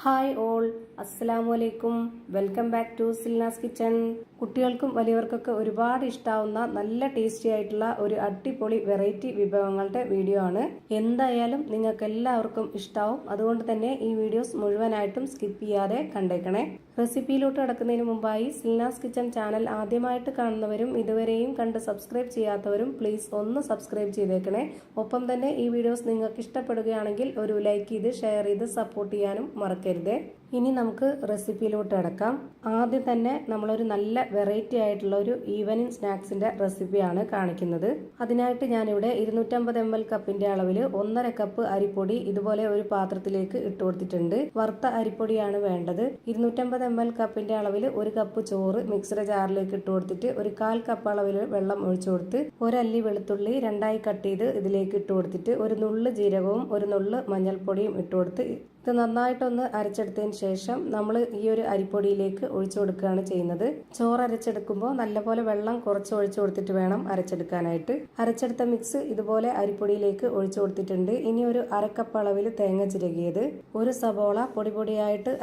Hi all, അസ്സലാമു അലൈക്കും. Welcome back to Silna's kitchen. കുട്ടികൾക്കും വലിയവർക്കൊക്കെ ഒരുപാട് ഇഷ്ടാവുന്ന നല്ല ടേസ്റ്റി ആയിട്ടുള്ള ഒരു അടിപൊളി വെറൈറ്റി വിഭവങ്ങളുടെ വീഡിയോ ആണ്. എന്തായാലും നിങ്ങൾക്ക് എല്ലാവർക്കും ഇഷ്ടാവും. അതുകൊണ്ട് തന്നെ ഈ വീഡിയോസ് മുഴുവനായിട്ടും സ്കിപ്പ് ചെയ്യാതെ കണ്ടേക്കണേ. റെസിപ്പിയിലോട്ട് കടക്കുന്നതിന് മുമ്പായി സിൽനാസ് കിച്ചൺ ചാനൽ ആദ്യമായിട്ട് കാണുന്നവരും ഇതുവരെയും കണ്ട് സബ്സ്ക്രൈബ് ചെയ്യാത്തവരും പ്ലീസ് ഒന്ന് സബ്സ്ക്രൈബ് ചെയ്തേക്കണേ. ഒപ്പം തന്നെ ഈ വീഡിയോസ് നിങ്ങൾക്ക് ഇഷ്ടപ്പെടുകയാണെങ്കിൽ ഒരു ലൈക്ക് ചെയ്ത് ഷെയർ ചെയ്ത് സപ്പോർട്ട് ചെയ്യാനും മറക്കരുത്. ഇനി നമുക്ക് റെസിപ്പിയിലോട്ട് കിടക്കാം. ആദ്യം തന്നെ നമ്മളൊരു നല്ല വെറൈറ്റി ആയിട്ടുള്ള ഒരു ഈവനിങ് സ്നാക്സിന്റെ റെസിപ്പിയാണ് കാണിക്കുന്നത്. അതിനായിട്ട് ഞാനിവിടെ 250 ml കപ്പിന്റെ അളവിൽ 1.5 കപ്പ് അരിപ്പൊടി ഇതുപോലെ ഒരു പാത്രത്തിലേക്ക് ഇട്ട് കൊടുത്തിട്ടുണ്ട്. വറുത്ത അരിപ്പൊടിയാണ് വേണ്ടത്. 250 ml കപ്പിന്റെ അളവിൽ 1 കപ്പ് ചോറ് മിക്സർ ജാറിലേക്ക് ഇട്ട് കൊടുത്തിട്ട് 1/4 കപ്പ് അളവിൽ വെള്ളം ഒഴിച്ചു കൊടുത്ത് ഒരല്ലി വെളുത്തുള്ളി 2ആയി കട്ട് ചെയ്ത് ഇതിലേക്ക് ഇട്ട് കൊടുത്തിട്ട് ഒരു നുള്ള് ജീരകവും ഒരു നുള്ള് മഞ്ഞൾപ്പൊടിയും ഇട്ട് കൊടുത്ത് ഇത് നന്നായിട്ടൊന്ന് അരച്ചെടുത്തതിന് ശേഷം നമ്മൾ ഈ ഒരു അരിപ്പൊടിയിലേക്ക് ഒഴിച്ചു കൊടുക്കുകയാണ് ചെയ്യുന്നത്. ചോറ് അരച്ചെടുക്കുമ്പോൾ നല്ലപോലെ വെള്ളം കുറച്ച് ഒഴിച്ചു കൊടുത്തിട്ട് വേണം അരച്ചെടുക്കാനായിട്ട്. അരച്ചെടുത്ത മിക്സ് ഇതുപോലെ അരിപ്പൊടിയിലേക്ക് ഒഴിച്ചു കൊടുത്തിട്ടുണ്ട്. ഇനി ഒരു 1/2 കപ്പ് അളവിൽ തേങ്ങ ചിരകിയത്, ഒരു സബോള പൊടി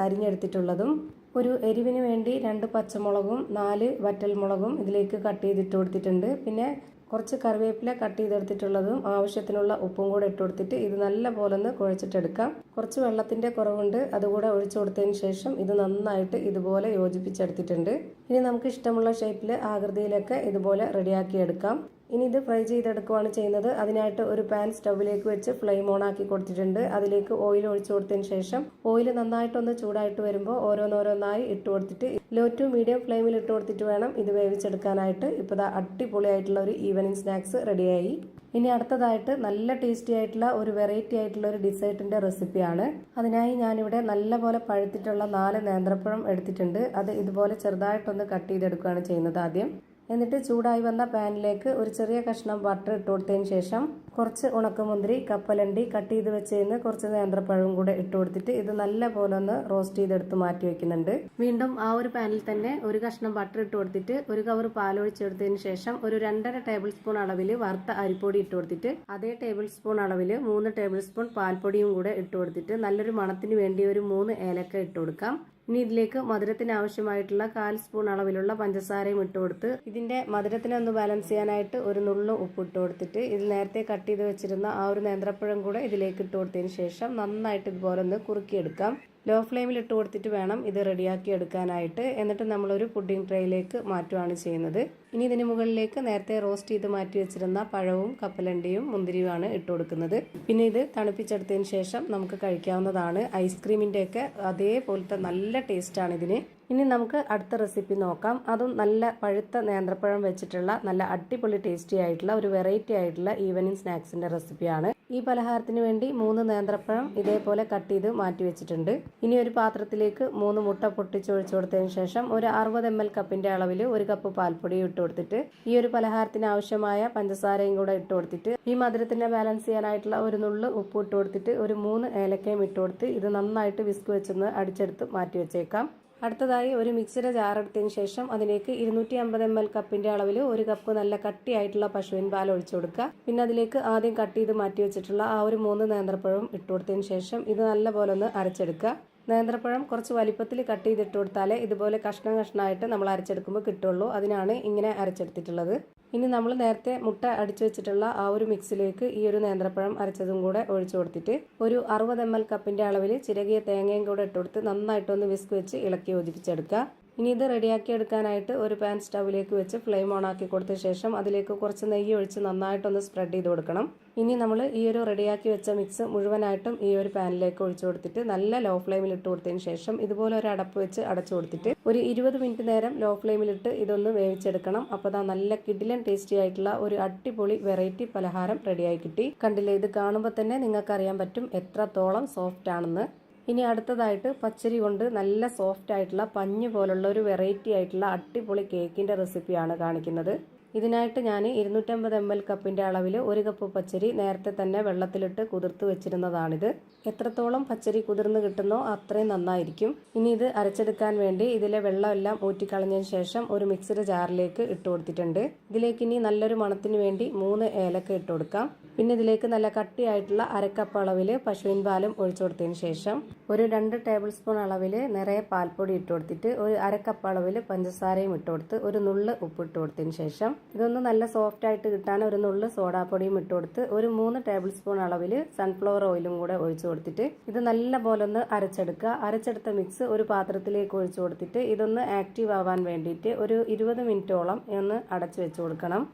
അരിഞ്ഞെടുത്തിട്ടുള്ളതും, ഒരു എരിവിന് വേണ്ടി 2 പച്ചമുളകും 4 വറ്റൽമുളകും ഇതിലേക്ക് കട്ട് ചെയ്തിട്ട് കൊടുത്തിട്ടുണ്ട്. പിന്നെ കുറച്ച് കറിവേപ്പില കട്ട് ചെയ്തെടുത്തിട്ടുള്ളതും ആവശ്യത്തിനുള്ള ഉപ്പും കൂടെ ഇട്ട് കൊടുത്തിട്ട് ഇത് നല്ല പോലെ ഒന്ന് കുഴച്ചിട്ടെടുക്കാം. കുറച്ച് വെള്ളത്തിന്റെ കുറവുണ്ട്, അതുകൂടെ ഒഴിച്ചു കൊടുത്തതിന് ശേഷം ഇത് നന്നായിട്ട് ഇതുപോലെ യോജിപ്പിച്ചെടുത്തിട്ടുണ്ട്. ഇനി നമുക്ക് ഇഷ്ടമുള്ള ഷേപ്പിൽ ആകൃതിയിലൊക്കെ ഇതുപോലെ റെഡിയാക്കി എടുക്കാം. ഇനി ഇത് ഫ്രൈ ചെയ്തെടുക്കുകയാണ് ചെയ്യുന്നത്. അതിനായിട്ട് ഒരു പാൻ സ്റ്റൗവിലേക്ക് വെച്ച് ഫ്ലെയിം ഓൺ ആക്കി കൊടുത്തിട്ടുണ്ട്. അതിലേക്ക് ഓയിൽ ഒഴിച്ചു കൊടുത്തതിന് ശേഷം ഓയിൽ നന്നായിട്ടൊന്ന് ചൂടായിട്ട് വരുമ്പോൾ ഓരോന്നോരോന്നായി ഇട്ട് കൊടുത്തിട്ട് ലോ ടു മീഡിയം ഫ്ലെയിമിൽ ഇട്ട് കൊടുത്തിട്ട് വേണം ഇത് വേവിച്ചെടുക്കാനായിട്ട്. ഇപ്പോൾ ദാ അടിപൊളിയായിട്ടുള്ള ഒരു ഈവനിങ് സ്നാക്സ് റെഡിയായി. ഇനി അടുത്തതായിട്ട് നല്ല ടേസ്റ്റി ആയിട്ടുള്ള ഒരു വെറൈറ്റി ആയിട്ടുള്ള ഒരു ഡിസേർട്ടിന്റെ റെസിപ്പിയാണ്. അതിനായി ഞാനിവിടെ നല്ലപോലെ പഴുത്തിട്ടുള്ള 4 നേന്ത്രപ്പഴം എടുത്തിട്ടുണ്ട്. അത് ഇതുപോലെ ചെറുതായിട്ടൊന്ന് കട്ട് ചെയ്തെടുക്കുകയാണ് ചെയ്യുന്നത് ആദ്യം. എന്നിട്ട് ചൂടായി വന്ന പാനിലേക്ക് ഒരു ചെറിയ കഷ്ണം ബട്ടർ ഇട്ട് കൊടുത്തതിന് ശേഷം കുറച്ച് ഉണക്കമുന്തിരി, കപ്പലണ്ടി കട്ട് ചെയ്ത് വെച്ചതിന് കുറച്ച് നേന്ത്രപ്പഴവും കൂടെ ഇട്ട് കൊടുത്തിട്ട് ഇത് നല്ല പോലെ ഒന്ന് റോസ്റ്റ് ചെയ്തെടുത്ത് മാറ്റി വെക്കുന്നുണ്ട്. വീണ്ടും ആ ഒരു പാനിൽ തന്നെ ഒരു കഷ്ണം ബട്ടർ ഇട്ട് കൊടുത്തിട്ട് ഒരു കവർ പാലൊഴിച്ചെടുത്തതിന് ശേഷം ഒരു 2.5 ടേബിൾ സ്പൂൺ അളവിൽ വറുത്ത അരിപ്പൊടി ഇട്ട് കൊടുത്തിട്ട് അതേ ടേബിൾ സ്പൂൺ അളവിൽ 3 ടേബിൾ സ്പൂൺ പാൽപ്പൊടിയും കൂടെ ഇട്ട് കൊടുത്തിട്ട് നല്ലൊരു മണത്തിന് വേണ്ടി ഒരു 3 ഏലക്ക ഇട്ട് കൊടുക്കാം. ഇനി ഇതിലേക്ക് മധുരത്തിന് ആവശ്യമായിട്ടുള്ള 1/4 സ്പൂൺ അളവിലുള്ള പഞ്ചസാരയും ഇട്ട് കൊടുത്ത് ഇതിന്റെ മധുരത്തിനെ ഒന്ന് ബാലൻസ് ചെയ്യാനായിട്ട് ഒരു നുള്ളു ഉപ്പ് ഇട്ട് കൊടുത്തിട്ട് ഇതിൽ നേരത്തെ കട്ട് ചെയ്ത് വെച്ചിരുന്ന ആ ഒരു നേന്ത്രപ്പഴം കൂടെ ഇതിലേക്ക് ഇട്ട് കൊടുത്തതിന് ശേഷം നന്നായിട്ട് ഇതുപോലെ ഒന്ന് കുറുക്കിയെടുക്കാം. ലോ ഫ്ലെയിമിൽ ഇട്ട് കൊടുത്തിട്ട് വേണം ഇത് റെഡിയാക്കി എടുക്കാനായിട്ട്. എന്നിട്ട് നമ്മളൊരു പുഡിംഗ് ട്രേയിലേക്ക് മാറ്റുകയാണ് ചെയ്യുന്നത്. ഇനി ഇതിന് മുകളിലേക്ക് നേരത്തെ റോസ്റ്റ് ചെയ്ത് മാറ്റി വെച്ചിരുന്ന പഴവും കപ്പലണ്ടിയും മുന്തിരിയുമാണ് ഇട്ട് കൊടുക്കുന്നത്. പിന്നെ ഇത് തണുപ്പിച്ചെടുത്തതിന് ശേഷം നമുക്ക് കഴിക്കാവുന്നതാണ്. ഐസ്ക്രീമിന്റെ ഒക്കെ അതേപോലത്തെ നല്ല ടേസ്റ്റാണ് ഇതിന്. ഇനി നമുക്ക് അടുത്ത റെസിപ്പി നോക്കാം. അതും നല്ല പഴുത്ത നേന്ത്രപ്പഴം വെച്ചിട്ടുള്ള നല്ല അടിപൊളി ടേസ്റ്റി ആയിട്ടുള്ള ഒരു വെറൈറ്റി ആയിട്ടുള്ള ഈവനിങ് സ്നാക്സിന്റെ റെസിപ്പിയാണ്. ഈ പലഹാരത്തിന് വേണ്ടി 3 നേന്ത്രപ്പഴം ഇതേപോലെ കട്ട് ചെയ്ത് മാറ്റി വെച്ചിട്ടുണ്ട്. ഇനി ഒരു പാത്രത്തിലേക്ക് 3 മുട്ട പൊട്ടിച്ചൊഴിച്ചു കൊടുത്തതിന് ശേഷം ഒരു 60 ml കപ്പിന്റെ അളവിൽ 1 കപ്പ് പാൽപ്പൊടി ഇട്ട് കൊടുത്തിട്ട് ഈ ഒരു പലഹാരത്തിന് ആവശ്യമായ പഞ്ചസാരയും കൂടെ ഇട്ട് കൊടുത്തിട്ട് ഈ മധുരത്തിന്റെ ബാലൻസ് ചെയ്യാനായിട്ടുള്ള ഒരു നുള്ളു ഉപ്പ് ഇട്ട് കൊടുത്തിട്ട് ഒരു 3 ഏലക്കയും ഇട്ട് കൊടുത്ത് ഇത് നന്നായിട്ട് വിസ്ക് വെച്ചൊന്ന് അടിച്ചെടുത്ത് മാറ്റി വെച്ചേക്കാം. അടുത്തതായി ഒരു മിക്സിയുടെ ജാർ എടുത്തതിന് ശേഷം അതിലേക്ക് 250 ml കപ്പിന്റെ അളവിൽ 1 കപ്പ് നല്ല കട്ടിയായിട്ടുള്ള പശുവിൻ പാൽ ഒഴിച്ചു കൊടുക്കുക. പിന്നെ അതിലേക്ക് ആദ്യം കട്ട് ചെയ്ത് മാറ്റി വെച്ചിട്ടുള്ള ആ ഒരു 3 നേന്ത്രപ്പഴവും ഇട്ട് കൊടുത്തതിന് ശേഷം ഇത് നല്ല പോലെ ഒന്ന് അരച്ചെടുക്കുക. നേന്ത്രപ്പഴം കുറച്ച് വലിപ്പത്തിൽ കട്ട് ചെയ്തിട്ട് കൊടുത്താലേ ഇതുപോലെ കഷ്ണം കഷ്ണമായിട്ട് നമ്മൾ അരച്ചെടുക്കുമ്പോൾ കിട്ടുള്ളൂ. അതിനാണ് ഇങ്ങനെ അരച്ചെടുത്തിട്ടുള്ളത്. ഇനി നമ്മൾ നേരത്തെ മുട്ട അടിച്ചു വെച്ചിട്ടുള്ള ആ ഒരു മിക്സിലേക്ക് ഈ ഒരു നേന്ത്രപ്പഴം അരച്ചതും കൂടെ ഒഴിച്ചു കൊടുത്തിട്ട് ഒരു 60 ml കപ്പിന്റെ അളവിൽ ചിരകിയ തേങ്ങയും കൂടെ ഇട്ട് കൊടുത്ത് നന്നായിട്ടൊന്ന് വിസ്ക് വെച്ച് ഇളക്കി യോജിപ്പിച്ചെടുക്കുക. ഇനി ഇത് റെഡിയാക്കി എടുക്കാനായിട്ട് ഒരു പാൻ സ്റ്റൗവിലേക്ക് വെച്ച് ഫ്ലെയിം ഓൺ ആക്കി കൊടുത്ത ശേഷം അതിലേക്ക് കുറച്ച് നെയ്യ് ഒഴിച്ച് നന്നായിട്ടൊന്ന് സ്പ്രെഡ് ചെയ്ത് കൊടുക്കണം. ഇനി നമ്മൾ ഈ ഒരു റെഡിയാക്കി വെച്ച മിക്സ് മുഴുവനായിട്ടും ഈ ഒരു പാനിലേക്ക് ഒഴിച്ചു കൊടുത്തിട്ട് നല്ല ലോ ഫ്ലെയിമിൽ ഇട്ട് കൊടുത്തതിന് ശേഷം ഇതുപോലെ ഒരു അടപ്പ് വെച്ച് അടച്ചു കൊടുത്തിട്ട് ഒരു 20 മിനിറ്റ് നേരം ലോ ഫ്ലെയിമിലിട്ട് ഇതൊന്ന് വേവിച്ചെടുക്കണം. അപ്പോൾ അതാ നല്ല കിടിലൻ ടേസ്റ്റി ആയിട്ടുള്ള ഒരു അടിപൊളി വെറൈറ്റി പലഹാരം റെഡിയായി കിട്ടി. കണ്ടില്ലേ, ഇത് കാണുമ്പോൾ തന്നെ നിങ്ങൾക്ക് അറിയാൻ പറ്റും എത്രത്തോളം സോഫ്റ്റ് ആണെന്ന്. ഇനി അടുത്തതായിട്ട് പച്ചരി കൊണ്ട് നല്ല സോഫ്റ്റ് ആയിട്ടുള്ള പഞ്ഞ് പോലുള്ള ഒരു വെറൈറ്റി ആയിട്ടുള്ള അടിപൊളി കേക്കിന്റെ റെസിപ്പിയാണ് കാണിക്കുന്നത്. ഇതിനായിട്ട് ഞാൻ 250 ml കപ്പിന്റെ അളവിൽ 1 കപ്പ് പച്ചരി നേരത്തെ തന്നെ വെള്ളത്തിലിട്ട് കുതിർത്ത് വെച്ചിരുന്നതാണിത്. എത്രത്തോളം പച്ചരി കുതിർന്ന് കിട്ടുന്നോ അത്രയും നന്നായിരിക്കും. ഇനി ഇത് അരച്ചെടുക്കാൻ വേണ്ടി ഇതിലെ വെള്ളമെല്ലാം ഊറ്റിക്കളഞ്ഞതിന് ശേഷം ഒരു മിക്സിയുടെ ജാറിലേക്ക് ഇട്ട് കൊടുത്തിട്ടുണ്ട്. ഇതിലേക്ക് ഇനി നല്ലൊരു മണത്തിന് വേണ്ടി 3 ഏലക്ക ഇട്ട് കൊടുക്കാം. പിന്നെ ഇതിലേക്ക് നല്ല കട്ടിയായിട്ടുള്ള അരക്കപ്പ് അളവിൽ പശുവിൻ പാലും ഒഴിച്ചു കൊടുത്തതിന് ശേഷം ഒരു 2 ടേബിൾ സ്പൂൺ അളവിൽ നിറയെ പാൽപ്പൊടി ഇട്ട് കൊടുത്തിട്ട് ഒരു അരക്കപ്പ് അളവിൽ പഞ്ചസാരയും ഇട്ട് കൊടുത്ത് ഒരു നുള്ള് ഉപ്പ് ഇട്ട് കൊടുത്തതിന് ശേഷം ഇതൊന്ന് നല്ല സോഫ്റ്റ് ആയിട്ട് കിട്ടാൻ ഒരു നുള്ള് സോഡാപ്പൊടിയും ഇട്ട് കൊടുത്ത് ഒരു 3 ടേബിൾ സ്പൂൺ അളവിൽ സൺഫ്ലവർ ഓയിലും കൂടെ ഒഴിച്ചു കൊടുത്തിട്ട് ഇത് നല്ല പോലെ ഒന്ന് അരച്ചെടുക്കുക. അരച്ചെടുത്ത മിക്സ് ഒരു പാത്രത്തിലേക്ക് ഒഴിച്ചു കൊടുത്തിട്ട് ഇതൊന്ന് ആക്റ്റീവ് ആവാൻ വേണ്ടിയിട്ട് ഒരു 20 മിനിറ്റോളം ഒന്ന് അടച്ചു വെച്ച് കൊടുക്കണം.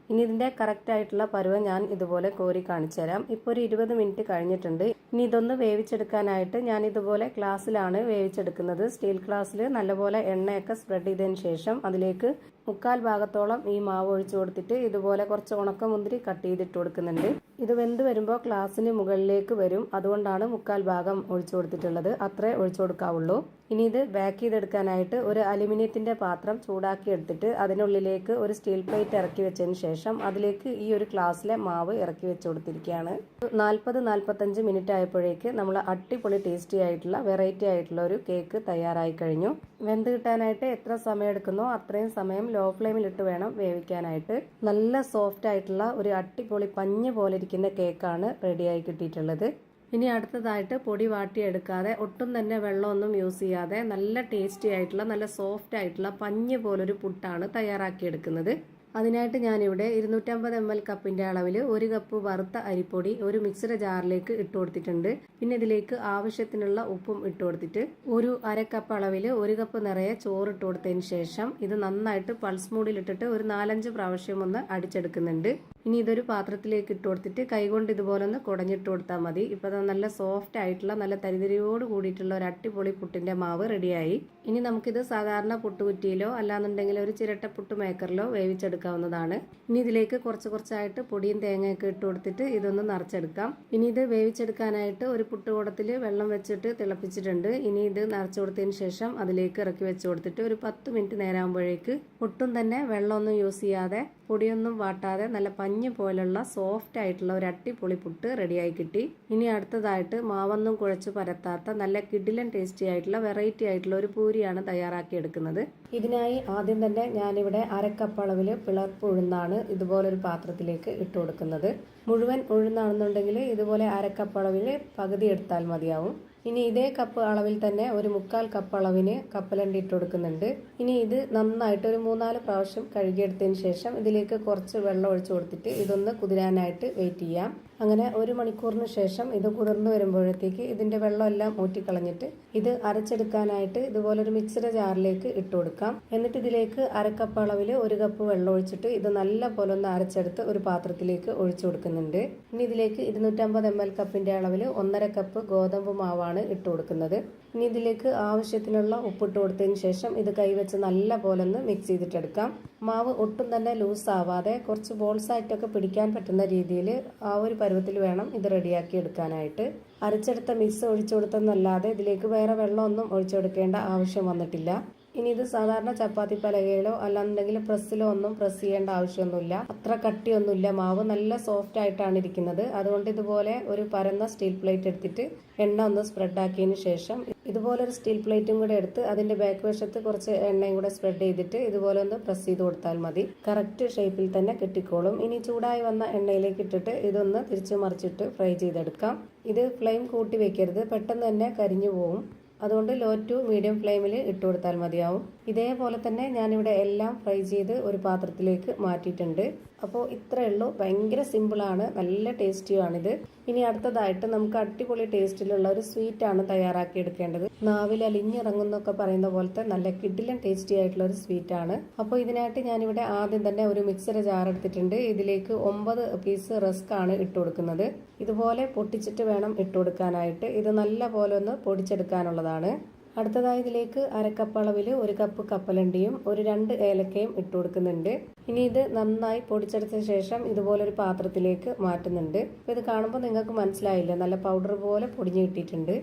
ഇനി ഇതിന്റെ കറക്റ്റ് ആയിട്ടുള്ള പരുവം ഞാൻ ഇതുപോലെ കോരി കാണിച്ചു തരാം. ഇപ്പോൾ ഒരു 20 മിനിറ്റ് കഴിഞ്ഞിട്ടുണ്ട്. ഇനി ഇതൊന്ന് വേവിച്ചെടുക്കാനായിട്ട് ഞാൻ ഇതുപോലെ ഗ്ലാസ്സിലാണ് വേവിച്ചെടുക്കുന്നത്. സ്റ്റീൽ ഗ്ലാസ്സിൽ നല്ലപോലെ എണ്ണയൊക്കെ സ്പ്രെഡ് ചെയ്തതിന് ശേഷം അതിലേക്ക് 1/4 ഭാഗത്തോളം ഈ മാവ് ഒഴിച്ചു കൊടുത്തിട്ട് ഇതുപോലെ കുറച്ച് ഉണക്കമുന്തിരി കട്ട് ചെയ്തിട്ട് കൊടുക്കുന്നുണ്ട്. ഇത് വെന്ത് വരുമ്പോൾ ഗ്ലാസ്സിന് മുകളിലേക്ക് വരും, അതുകൊണ്ടാണ് 1/4 ഭാഗം ഒഴിച്ചു കൊടുത്തിട്ടുള്ളത്. അത്രേ ഒഴിച്ചു കൊടുക്കാവുള്ളൂ. ഇനി ഇത് ബേക്ക് ചെയ്തെടുക്കാനായിട്ട് ഒരു അലുമിനിയത്തിന്റെ പാത്രം ചൂടാക്കി എടുത്തിട്ട് അതിനുള്ളിലേക്ക് ഒരു സ്റ്റീൽ പ്ലേറ്റ് ഇറക്കി വെച്ചതിന് ശേഷം അതിലേക്ക് ഈ ഒരു ഗ്ലാസ്സിലെ മാവ് ഇറക്കി വെച്ച് കൊടുത്തിരിക്കുകയാണ്. 40-45 മിനിറ്റ് ആയപ്പോഴേക്ക് നമ്മൾ അടിപൊളി ടേസ്റ്റി ആയിട്ടുള്ള വെറൈറ്റി ആയിട്ടുള്ള ഒരു കേക്ക് തയ്യാറായി കഴിഞ്ഞു. വെന്ത് കിട്ടാനായിട്ട് എത്ര സമയം എടുക്കുന്നോ അത്രയും സമയം ലോ ഫ്ലെയിമിലിട്ട് വേണം വേവിക്കാനായിട്ട്. നല്ല സോഫ്റ്റ് ആയിട്ടുള്ള ഒരു അടിപൊളി പഞ്ഞ് പോലെ ഇരിക്കുന്ന കേക്കാണ് റെഡിയായി കിട്ടിയിട്ടുള്ളത്. ഇനി അടുത്തതായിട്ട് പൊടി വാട്ടിയെടുക്കാതെ ഒട്ടും തന്നെ വെള്ളമൊന്നും യൂസ് ചെയ്യാതെ നല്ല ടേസ്റ്റി ആയിട്ടുള്ള നല്ല സോഫ്റ്റ് ആയിട്ടുള്ള പഞ്ഞ് പോലൊരു പുട്ടാണ് തയ്യാറാക്കിയെടുക്കുന്നത്. അതിനായിട്ട് ഞാനിവിടെ 250 ml കപ്പിന്റെ അളവിൽ 1 കപ്പ് വറുത്ത അരിപ്പൊടി ഒരു മിക്സിയുടെ ജാറിലേക്ക് ഇട്ട് കൊടുത്തിട്ടുണ്ട്. പിന്നെ ഇതിലേക്ക് ആവശ്യത്തിനുള്ള ഉപ്പും ഇട്ട് കൊടുത്തിട്ട് ഒരു അരക്കപ്പ് അളവിൽ 1 കപ്പ് നിറയെ ചോറ് ഇട്ട് കൊടുത്തതിന് ശേഷം ഇത് നന്നായിട്ട് പൾസ് മൂഡിലിട്ടിട്ട് ഒരു 4-5 പ്രാവശ്യം ഒന്ന് അടിച്ചെടുക്കുന്നുണ്ട്. ഇനി ഇതൊരു പാത്രത്തിലേക്ക് ഇട്ട് കൊടുത്തിട്ട് കൈകൊണ്ട് ഇതുപോലെ ഒന്ന് കുടഞ്ഞിട്ട് കൊടുത്താൽ മതി. ഇപ്പൊ നല്ല സോഫ്റ്റ് ആയിട്ടുള്ള നല്ല തരിതരിയോട് കൂടിയിട്ടുള്ള ഒരു അടിപൊളി പുട്ടിന്റെ മാവ് റെഡിയായി. ഇനി നമുക്കിത് സാധാരണ പുട്ടുകുറ്റിയിലോ അല്ലാന്നുണ്ടെങ്കിൽ ഒരു ചിരട്ട പുട്ട് മേക്കറിലോ വേവിച്ചെടുക്കാവുന്നതാണ്. ഇനി ഇതിലേക്ക് കുറച്ചായിട്ട് പൊടിയും തേങ്ങയൊക്കെ ഇട്ട് കൊടുത്തിട്ട് ഇതൊന്ന് നിറച്ചെടുക്കാം. ഇനി ഇത് വേവിച്ചെടുക്കാനായിട്ട് ഒരു പുട്ടുകുടത്തിൽ വെള്ളം വെച്ചിട്ട് തിളപ്പിച്ചിട്ടുണ്ട്. ഇനി ഇത് നിറച്ചു കൊടുത്തതിന് ശേഷം അതിലേക്ക് ഇറക്കി വെച്ച് കൊടുത്തിട്ട് ഒരു 10 മിനിറ്റ് നേരമാകുമ്പോഴേക്ക് ഒട്ടും തന്നെ വെള്ളമൊന്നും യൂസ് ചെയ്യാതെ പൊടിയൊന്നും വാട്ടാതെ നല്ല പഞ്ഞ് പോലുള്ള സോഫ്റ്റ് ആയിട്ടുള്ള ഒരു അടിപൊളി പുട്ട് റെഡിയായി കിട്ടി. ഇനി അടുത്തതായിട്ട് മാവൊന്നും കുഴച്ച് പരത്താത്ത നല്ല കിഡിലൻ ടേസ്റ്റി ആയിട്ടുള്ള വെറൈറ്റി ആയിട്ടുള്ള ഒരു പൂരിയാണ് തയ്യാറാക്കി എടുക്കുന്നത്. ഇതിനായി ആദ്യം തന്നെ ഞാനിവിടെ അരക്കപ്പ് അളവിൽ പിളർപ്പ് ഉഴുന്നാണ് ഇതുപോലൊരു പാത്രത്തിലേക്ക് ഇട്ട് കൊടുക്കുന്നത്. മുഴുവൻ ഉഴുന്നാണെന്നുണ്ടെങ്കിൽ ഇതുപോലെ അരക്കപ്പ് അളവിൽ പകുതി എടുത്താൽ മതിയാവും. ഇനി ഇതേ കപ്പ് അളവിൽ തന്നെ ഒരു 1/4 കപ്പ് അളവിന് കപ്പലണ്ടി ഇട്ട് കൊടുക്കുന്നുണ്ട്. ഇനി ഇത് നന്നായിട്ട് ഒരു 3-4 പ്രാവശ്യം കഴുകിയെടുത്തതിന് ശേഷം ഇതിലേക്ക് കുറച്ച് വെള്ളം ഒഴിച്ചു കൊടുത്തിട്ട് ഇതൊന്ന് കുതിരാനായിട്ട് വെയിറ്റ് ചെയ്യാം. അങ്ങനെ 1 മണിക്കൂറിന് ശേഷം ഇത് കുതിർന്നു വരുമ്പോഴത്തേക്ക് ഇതിന്റെ വെള്ളം എല്ലാം ഊറ്റിക്കളഞ്ഞിട്ട് ഇത് അരച്ചെടുക്കാനായിട്ട് ഇതുപോലൊരു മിക്സിയുടെ ജാറിലേക്ക് ഇട്ട് കൊടുക്കാം. എന്നിട്ട് ഇതിലേക്ക് അരക്കപ്പ് അളവിൽ 1 കപ്പ് വെള്ളം ഒഴിച്ചിട്ട് ഇത് നല്ല പോലെ ഒന്ന് അരച്ചെടുത്ത് ഒരു പാത്രത്തിലേക്ക് ഒഴിച്ചു കൊടുക്കുന്നുണ്ട്. ഇനി ഇതിലേക്ക് 250 ml കപ്പിന്റെ അളവിൽ 1/2 കപ്പ് ഗോതമ്പ് മാവാണ് ഇട്ട് കൊടുക്കുന്നത്. ഇനി ഇതിലേക്ക് ആവശ്യത്തിനുള്ള ഉപ്പിട്ട് കൊടുത്തതിന് ശേഷം ഇത് കൈവച്ച് നല്ല പോലെ ഒന്ന് മിക്സ് ചെയ്തിട്ടെടുക്കാം. മാവ് ഒട്ടും തന്നെ ലൂസ് ആവാതെ കുറച്ച് ബോൾസ് ആയിട്ടൊക്കെ പിടിക്കാൻ പറ്റുന്ന രീതിയിൽ ആ ഒരു പരുവത്തിൽ വേണം ഇത് റെഡിയാക്കി എടുക്കാനായിട്ട്. അരച്ചെടുത്ത മിക്സ് ഒഴിച്ചു കൊടുത്തെന്നല്ലാതെ ഇതിലേക്ക് വേറെ വെള്ളമൊന്നും ഒഴിച്ചു കൊടുക്കേണ്ട ആവശ്യം വന്നിട്ടില്ല. ഇനി ഇത് സാധാരണ ചപ്പാത്തി പലകയിലോ അല്ലാന്നുണ്ടെങ്കിൽ പ്രസ്സിലോ ഒന്നും പ്രസ് ചെയ്യേണ്ട ആവശ്യമൊന്നുമില്ല. അത്ര കട്ടിയൊന്നുമില്ല. മാവ് നല്ല സോഫ്റ്റ് ആയിട്ടാണ് ഇരിക്കുന്നത്. അതുകൊണ്ട് ഇതുപോലെ ഒരു പരന്ന സ്റ്റീൽ പ്ലേറ്റ് എടുത്തിട്ട് എണ്ണ ഒന്ന് സ്പ്രെഡ് ആക്കിയതിന് ശേഷം ഇതുപോലൊരു സ്റ്റീൽ പ്ലേറ്റും കൂടെ എടുത്ത് അതിന്റെ ബാക്ക് വശത്ത് കുറച്ച് എണ്ണയും കൂടെ സ്പ്രെഡ് ചെയ്തിട്ട് ഇതുപോലെ ഒന്ന് പ്രസ് ചെയ്ത് കൊടുത്താൽ മതി. കറക്റ്റ് ഷേപ്പിൽ തന്നെ കിട്ടിക്കോളും. ഇനി ചൂടായി വന്ന എണ്ണയിലേക്ക് ഇട്ടിട്ട് ഇതൊന്ന് തിരിച്ചു മറിച്ചിട്ട് ഫ്രൈ ചെയ്തെടുക്കാം. ഇത് ഫ്ലെയിം കൂട്ടി വെക്കരുത്, പെട്ടെന്ന് തന്നെ കരിഞ്ഞു പോവും. അതുകൊണ്ട് ലോ ടു മീഡിയം ഫ്ലെയിമിൽ ഇട്ട് കൊടുത്താൽ മതിയാവും. ഇതേപോലെ തന്നെ ഞാനിവിടെ എല്ലാം ഫ്രൈ ചെയ്ത് ഒരു പാത്രത്തിലേക്ക് മാറ്റിയിട്ടുണ്ട്. അപ്പോൾ ഇത്രയേ ഉള്ളൂ. ഭയങ്കര സിമ്പിളാണ്, നല്ല ടേസ്റ്റിയുമാണിത്. ഇനി അടുത്തതായിട്ട് നമുക്ക് അടിപൊളി ടേസ്റ്റിലുള്ള ഒരു സ്വീറ്റാണ് തയ്യാറാക്കി എടുക്കേണ്ടത്. നാവിൽ അലിഞ്ഞിറങ്ങുന്നൊക്കെ പറയുന്ന പോലത്തെ നല്ല കിഡിലൻ ടേസ്റ്റി ആയിട്ടുള്ള ഒരു സ്വീറ്റാണ്. അപ്പോൾ ഇതിനായിട്ട് ഞാനിവിടെ ആദ്യം തന്നെ ഒരു മിക്സിയുടെ ജാർ എടുത്തിട്ടുണ്ട്. ഇതിലേക്ക് 9 പീസ് റസ്ക് ആണ് ഇട്ട് കൊടുക്കുന്നത്. ഇതുപോലെ പൊട്ടിച്ചിട്ട് വേണം ഇട്ട് കൊടുക്കാനായിട്ട്. ഇത് നല്ല പോലെ ഒന്ന് പൊടിച്ചെടുക്കാനുള്ളതാണ്. അടുത്തതായി ഇതിലേക്ക് അരക്കപ്പ് അളവിൽ 1 കപ്പ് കപ്പലണ്ടിയും ഒരു 2 ഏലക്കയും ഇട്ട് കൊടുക്കുന്നുണ്ട്. ഇനി ഇത് നന്നായി പൊടിച്ചെടുത്ത ശേഷം ഇതുപോലൊരു പാത്രത്തിലേക്ക് മാറ്റുന്നുണ്ട്. അപ്പോൾ ഇത് കാണുമ്പോൾ നിങ്ങൾക്ക് മനസ്സിലായില്ലേ, നല്ല പൗഡർ പോലെ പൊടിഞ്ഞു കിട്ടിയിട്ടുണ്ട്.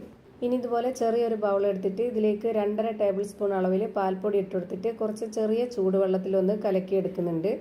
ഇനി ഇതുപോലെ ചെറിയൊരു ബൗൾ എടുത്തിട്ട് ഇതിലേക്ക് 2.5 ടേബിൾ സ്പൂൺ അളവിൽ പാൽപ്പൊടി ഇട്ട് കൊടുത്തിട്ട് കുറച്ച് ചെറിയ ചൂടുവെള്ളത്തിലൊന്ന് കലക്കിയെടുക്കുന്നുണ്ട്.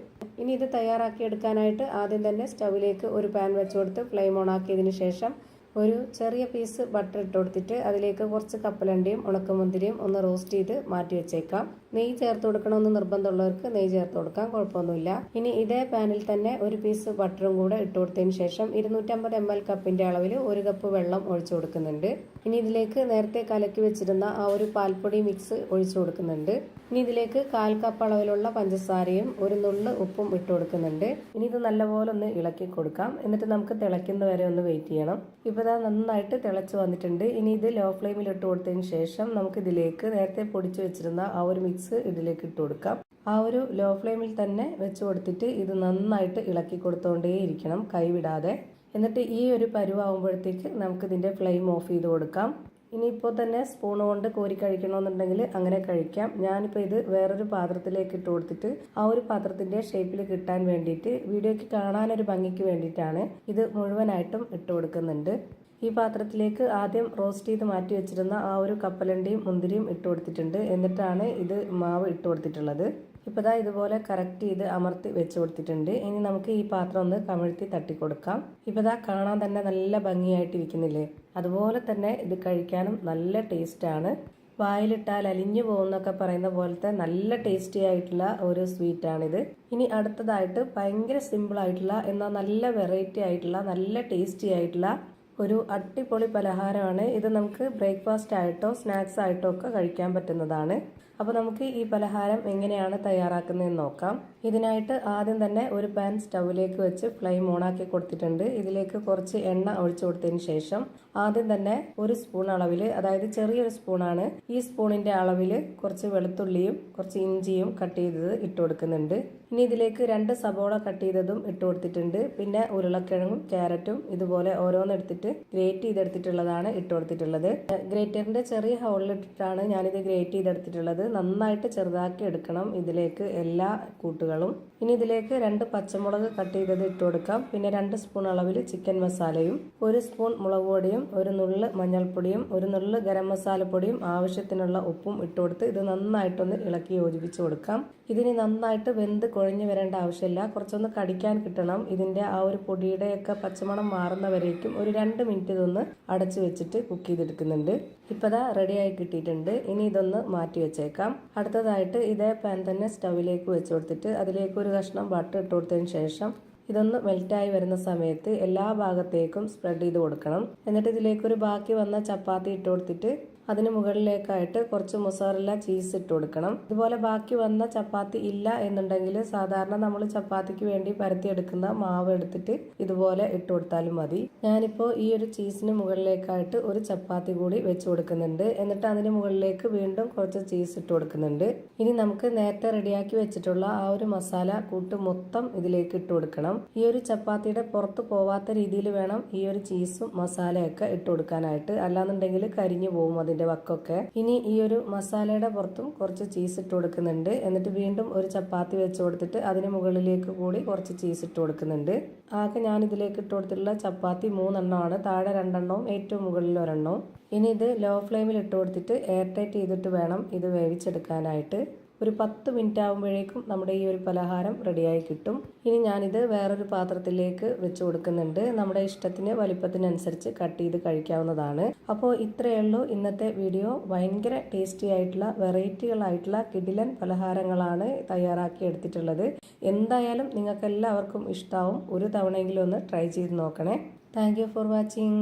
ഇനി ഇത് തയ്യാറാക്കി എടുക്കാനായിട്ട് ആദ്യം തന്നെ സ്റ്റൗവിലേക്ക് ഒരു പാൻ വെച്ച് കൊടുത്ത് ഫ്ലെയിം ഓൺ ആക്കിയതിന് ശേഷം ഒരു ചെറിയ പീസ് ബട്ടർ ഇട്ട് കൊടുത്തിട്ട് അതിലേക്ക് കുറച്ച് കപ്പലണ്ടിയും ഉണക്കമുന്തിരിയും ഒന്ന് റോസ്റ്റ് ചെയ്ത് മാറ്റി വെച്ചേക്കാം. നെയ്യ് ചേർത്ത് കൊടുക്കണമെന്ന് നിർബന്ധമുള്ളവർക്ക് നെയ്യ് ചേർത്ത് കൊടുക്കാം, കുഴപ്പമൊന്നുമില്ല. ഇനി ഇതേ പാനിൽ തന്നെ ഒരു പീസ് ബട്ടറും കൂടെ ഇട്ട് കൊടുത്തതിന് ശേഷം 250 ml കപ്പിന്റെ അളവിൽ 1 കപ്പ് വെള്ളം ഒഴിച്ചു കൊടുക്കുന്നുണ്ട്. ഇനി ഇതിലേക്ക് നേരത്തെ കലക്കി വെച്ചിരുന്ന ആ ഒരു പാൽപ്പൊടി മിക്സ് ഒഴിച്ചു കൊടുക്കുന്നുണ്ട്. ഇനി ഇതിലേക്ക് 1/4 കപ്പ് അളവിലുള്ള പഞ്ചസാരയും ഒരു നുള്ള് ഉപ്പും ഇട്ട് കൊടുക്കുന്നുണ്ട്. ഇനി ഇത് നല്ലപോലെ ഒന്ന് ഇളക്കി കൊടുക്കാം. എന്നിട്ട് നമുക്ക് തിളയ്ക്കുന്ന വരെ ഒന്ന് വെയിറ്റ് ചെയ്യണം. ഇപ്പോൾ ഇതാ നന്നായിട്ട് തിളച്ച് വന്നിട്ടുണ്ട്. ഇനി ഇത് ലോ ഫ്ലെയിമിൽ ഇട്ട് കൊടുത്തതിന് ശേഷം നമുക്ക് ഇതിലേക്ക് നേരത്തെ പൊടിച്ചു വെച്ചിരുന്ന ആ ഒരു മിക്സ് ഇതിലേക്ക് ഇട്ട് കൊടുക്കാം. ആ ഒരു ലോ ഫ്ലെയിമിൽ തന്നെ വെച്ച് കൊടുത്തിട്ട് ഇത് നന്നായിട്ട് ഇളക്കി കൊടുത്തുകൊണ്ടേയിരിക്കണം, കൈവിടാതെ. എന്നിട്ട് ഈ ഒരു പരുവാകുമ്പോഴത്തേക്ക് നമുക്ക് ഇതിന്റെ ഫ്ലെയിം ഓഫ് ചെയ്ത് കൊടുക്കാം. ഇനിയിപ്പോൾ തന്നെ സ്പൂൺ കൊണ്ട് കോരി കഴിക്കണമെന്നുണ്ടെങ്കിൽ അങ്ങനെ കഴിക്കാം. ഞാനിപ്പോൾ ഇത് വേറൊരു പാത്രത്തിലേക്ക് ഇട്ട് കൊടുത്തിട്ട് ആ ഒരു പാത്രത്തിന്റെ ഷേപ്പിൽ കിട്ടാൻ വേണ്ടിയിട്ട് വീഡിയോയ്ക്ക് കാണാനൊരു ഭംഗിക്ക് വേണ്ടിയിട്ടാണ് ഇത് മുഴുവനായിട്ടും ഇട്ട് കൊടുക്കുന്നുണ്ട്. ഈ പാത്രത്തിലേക്ക് ആദ്യം റോസ്റ്റ് ചെയ്ത് മാറ്റി വെച്ചിരുന്ന ആ ഒരു കപ്പലണ്ടിയും മുന്തിരിയും ഇട്ട് കൊടുത്തിട്ടുണ്ട്. എന്നിട്ടാണ് ഇത് മാവ് ഇട്ട് കൊടുത്തിട്ടുള്ളത്. ഇപ്പോൾ ദാ ഇതുപോലെ കറക്റ്റ് ചെയ്ത് അമർത്തി വെച്ച് കൊടുത്തിട്ടുണ്ട്. ഇനി നമുക്ക് ഈ പാത്രം ഒന്ന് കമിഴ്ത്തി തട്ടി കൊടുക്കാം. ഇപ്പോൾ ദാ കാണാൻ തന്നെ നല്ല ഭംഗിയായിട്ടിരിക്കുന്നില്ലേ? അതുപോലെ തന്നെ ഇത് കഴിക്കാനും നല്ല ടേസ്റ്റാണ്. വായിലിട്ടാൽ അലിഞ്ഞു പോകുന്നൊക്കെ പറയുന്ന പോലത്തെ നല്ല ടേസ്റ്റി ആയിട്ടുള്ള ഒരു സ്വീറ്റാണിത്. ഇനി അടുത്തതായിട്ട് ഭയങ്കര സിമ്പിൾ ആയിട്ടുള്ള എന്നാൽ നല്ല വെറൈറ്റി ആയിട്ടുള്ള നല്ല ടേസ്റ്റി ആയിട്ടുള്ള ഒരു അടിപൊളി പലഹാരമാണ്. ഇത് നമുക്ക് ബ്രേക്ക്ഫാസ്റ്റ് ആയിട്ടോ സ്നാക്സ് ആയിട്ടോ ഒക്കെ കഴിക്കാൻ പറ്റുന്നതാണ്. അപ്പോൾ നമുക്ക് ഈ പലഹാരം എങ്ങനെയാണ് തയ്യാറാക്കുന്നതെന്ന് നോക്കാം. ഇതിനായിട്ട് ആദ്യം തന്നെ ഒരു പാൻ സ്റ്റൗവിലേക്ക് വെച്ച് ഫ്ലെയിം ഓണാക്കി കൊടുത്തിട്ടുണ്ട്. ഇതിലേക്ക് കുറച്ച് എണ്ണ ഒഴിച്ചു കൊടുത്തതിന് ശേഷം ആദ്യം തന്നെ ഒരു സ്പൂൺ അളവിൽ, അതായത് ചെറിയൊരു സ്പൂണാണ്, ഈ സ്പൂണിന്റെ അളവിൽ കുറച്ച് വെളുത്തുള്ളിയും കുറച്ച് ഇഞ്ചിയും കട്ട് ചെയ്തത് ഇട്ട് കൊടുക്കുന്നുണ്ട്. ഇനി ഇതിലേക്ക് 2 സബോള കട്ട് ചെയ്തതും ഇട്ട് കൊടുത്തിട്ടുണ്ട്. പിന്നെ ഉരുളക്കിഴങ്ങും ക്യാരറ്റും ഇതുപോലെ ഓരോന്നെടുത്തിട്ട് ഗ്രേറ്റ് ചെയ്തെടുത്തിട്ടുള്ളതാണ് ഇട്ട് കൊടുത്തിട്ടുള്ളത്. ഗ്രേറ്ററിന്റെ ചെറിയ ഹോളിലിട്ടിട്ടാണ് ഞാനിത് ഗ്രേറ്റ് ചെയ്തെടുത്തിട്ടുള്ളത്. നന്നായിട്ട് ചെറുതാക്കി എടുക്കണം ഇതിലേക്ക് എല്ലാ കൂട്ടുകളും. ഇനി ഇതിലേക്ക് 2 പച്ചമുളക് കട്ട് ചെയ്തത് ഇട്ട് കൊടുക്കാം. പിന്നെ 2 സ്പൂൺ അളവിൽ ചിക്കൻ മസാലയും 1 സ്പൂൺ മുളക് പൊടിയും 1 നുള്ള് മഞ്ഞൾപ്പൊടിയും 1 നുള്ള് ഗരം മസാലപ്പൊടിയും ആവശ്യത്തിനുള്ള ഉപ്പും ഇട്ട് കൊടുത്ത് ഇത് നന്നായിട്ടൊന്ന് ഇളക്കി യോജിപ്പിച്ച് കൊടുക്കാം. ഇതിന് നന്നായിട്ട് വെന്ത് കുഴഞ്ഞു വരേണ്ട ആവശ്യമില്ല, കുറച്ചൊന്ന് കടിക്കാൻ കിട്ടണം. ഇതിന്റെ ആ ഒരു പൊടിയുടെയൊക്കെ പച്ചമണം മാറുന്നവരേക്കും ഒരു 2 മിനിറ്റ് ഇതൊന്ന് അടച്ചു വെച്ചിട്ട് കുക്ക് ചെയ്തെടുക്കുന്നുണ്ട്. ഇപ്പോൾ ദാ റെഡിയായി കിട്ടിയിട്ടുണ്ട്. ഇനി ഇതൊന്ന് മാറ്റി വെച്ചേക്കാം. അടുത്തതായിട്ട് ഇതേ പാൻ തന്നെ സ്റ്റൗവിലേക്ക് വെച്ച് കൊടുത്തിട്ട് അതിലേക്ക് ഒരു കഷ്ണം ബട്ടർ ഇട്ട് കൊടുത്തതിന് ശേഷം ഇതൊന്ന് മെൽറ്റായി വരുന്ന സമയത്ത് എല്ലാ ഭാഗത്തേക്കും സ്പ്രെഡ് ചെയ്ത് കൊടുക്കണം. എന്നിട്ട് ഇതിലേക്കൊരു ബാക്കി വന്ന ചപ്പാത്തി ഇട്ട് കൊടുത്തിട്ട് അതിന് മുകളിലേക്കായിട്ട് കുറച്ച് മൊസറല്ല ചീസ് ഇട്ട് കൊടുക്കണം. ഇതുപോലെ ബാക്കി വന്ന ചപ്പാത്തി ഇല്ല എന്നുണ്ടെങ്കിൽ സാധാരണ നമ്മൾ ചപ്പാത്തിക്ക് വേണ്ടി പരത്തിയെടുക്കുന്ന മാവ് എടുത്തിട്ട് ഇതുപോലെ ഇട്ട് കൊടുത്താലും മതി. ഞാനിപ്പോൾ ഈ ഒരു ചീസിന് മുകളിലേക്കായിട്ട് ഒരു ചപ്പാത്തി കൂടി വെച്ച് കൊടുക്കുന്നുണ്ട്. എന്നിട്ട് അതിന് മുകളിലേക്ക് വീണ്ടും കുറച്ച് ചീസ് ഇട്ട് കൊടുക്കുന്നുണ്ട്. ഇനി നമുക്ക് നേരത്തെ റെഡിയാക്കി വെച്ചിട്ടുള്ള ആ ഒരു മസാല കൂട്ട് മൊത്തം ഇതിലേക്ക് ഇട്ട് കൊടുക്കണം. ഈ ഒരു ചപ്പാത്തിയുടെ പുറത്ത് പോവാത്ത രീതിയിൽ വേണം ഈ ഒരു ചീസും മസാലയൊക്കെ ഇട്ട് കൊടുക്കാനായിട്ട്, അല്ലാന്നുണ്ടെങ്കിൽ കരിഞ്ഞു പോകും അതിന്റെ വക്കൊക്കെ. ഇനി ഈ ഒരു മസാലയുടെ പുറത്തും കുറച്ച് ചീസ് ഇട്ട് കൊടുക്കുന്നുണ്ട്. എന്നിട്ട് വീണ്ടും ഒരു ചപ്പാത്തി വെച്ച് കൊടുത്തിട്ട് അതിന് മുകളിലേക്ക് കൂടി കുറച്ച് ചീസ് ഇട്ട് കൊടുക്കുന്നുണ്ട്. ആകെ ഞാൻ ഇതിലേക്ക് ഇട്ട് കൊടുത്തിട്ടുള്ള ചപ്പാത്തി 3 എണ്ണമാണ്, താഴെ 2 എണ്ണവും ഏറ്റവും മുകളിൽ 1 എണ്ണവും. ഇനി ഇത് ലോ ഫ്ലെയിമിൽ ഇട്ട് കൊടുത്തിട്ട് എയർ ടൈറ്റ് ചെയ്തിട്ട് വേണം ഇത് വേവിച്ചെടുക്കാനായിട്ട്. ഒരു 10 മിനിറ്റ് ആകുമ്പോഴേക്കും നമ്മുടെ ഈ ഒരു പലഹാരം റെഡിയായി കിട്ടും. ഇനി ഞാനിത് വേറൊരു പാത്രത്തിലേക്ക് വെച്ച് കൊടുക്കുന്നുണ്ട്. നമ്മുടെ ഇഷ്ടത്തിന് വലിപ്പത്തിനനുസരിച്ച് കട്ട് ചെയ്ത് കഴിക്കാവുന്നതാണ്. അപ്പോൾ ഇത്രയേ ഉള്ളൂ ഇന്നത്തെ വീഡിയോ. ഭയങ്കര ടേസ്റ്റി ആയിട്ടുള്ള വെറൈറ്റികളായിട്ടുള്ള കിടിലൻ പലഹാരങ്ങളാണ് തയ്യാറാക്കി എടുത്തിട്ടുള്ളത്. എന്തായാലും നിങ്ങൾക്ക് എല്ലാവർക്കും ഇഷ്ടാവും. ഒരു തവണയെങ്കിലും ഒന്ന് ട്രൈ ചെയ്ത് നോക്കണേ. Thank you for watching.